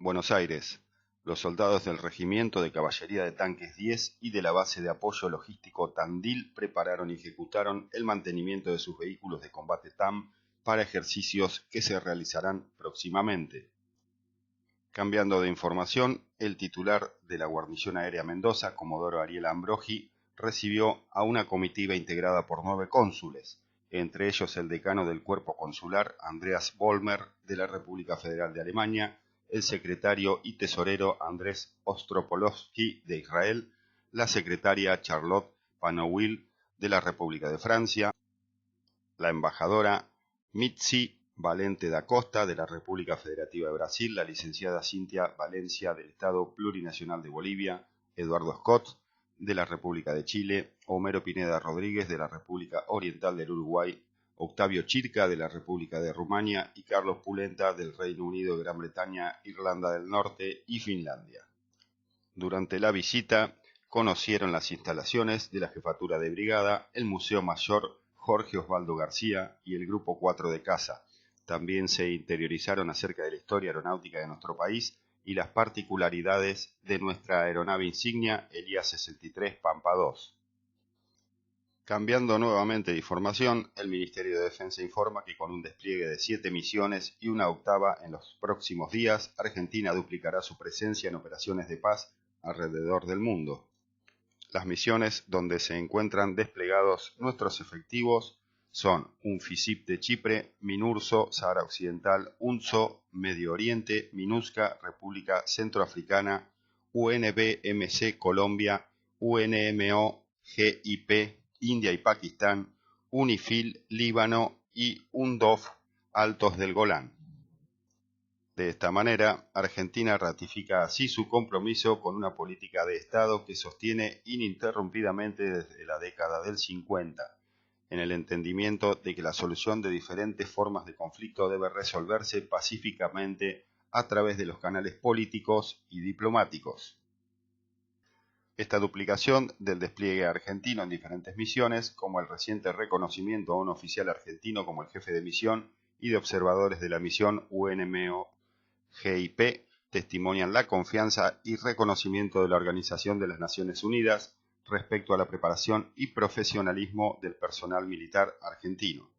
Buenos Aires. Los soldados del Regimiento de Caballería de Tanques 10 y de la Base de Apoyo Logístico Tandil prepararon y ejecutaron el mantenimiento de sus vehículos de combate TAM para ejercicios que se realizarán próximamente. Cambiando de información, el titular de la Guarnición Aérea Mendoza, Comodoro Ariel Ambrogi, recibió a una comitiva integrada por 9 cónsules, entre ellos el decano del Cuerpo Consular, Andreas Vollmer, de la República Federal de Alemania, el secretario y tesorero Andrés Ostropolowski, de Israel, la secretaria Charlotte Panowil, de la República de Francia, la embajadora Mitzi Valente da Costa, de la República Federativa de Brasil, la licenciada Cintia Valencia, del Estado Plurinacional de Bolivia, Eduardo Scott, de la República de Chile, Homero Pineda Rodríguez, de la República Oriental del Uruguay, Octavio Chirca, de la República de Rumania, y Carlos Pulenta, del Reino Unido, Gran Bretaña, Irlanda del Norte y Finlandia. Durante la visita, conocieron las instalaciones de la Jefatura de Brigada, el Museo Mayor Jorge Osvaldo García y el Grupo 4 de Caza. También se interiorizaron acerca de la historia aeronáutica de nuestro país y las particularidades de nuestra aeronave insignia, el IA-63 Pampa II. Cambiando nuevamente de información, el Ministerio de Defensa informa que con un despliegue de 7 misiones y una octava en los próximos días, Argentina duplicará su presencia en operaciones de paz alrededor del mundo. Las misiones donde se encuentran desplegados nuestros efectivos son UNFICYP de Chipre, MINURSO, Sahara Occidental, UNSO, Medio Oriente, MINUSCA, República Centroafricana, UNBMC Colombia, UNMO, GIP, India y Pakistán, UNIFIL, Líbano y UNDOF, Altos del Golán. De esta manera, Argentina ratifica así su compromiso con una política de Estado que sostiene ininterrumpidamente desde la década del 50, en el entendimiento de que la solución de diferentes formas de conflicto debe resolverse pacíficamente a través de los canales políticos y diplomáticos. Esta duplicación del despliegue argentino en diferentes misiones, como el reciente reconocimiento a un oficial argentino como el jefe de misión y de observadores de la misión UNMO GIP, testimonian la confianza y reconocimiento de la Organización de las Naciones Unidas respecto a la preparación y profesionalismo del personal militar argentino.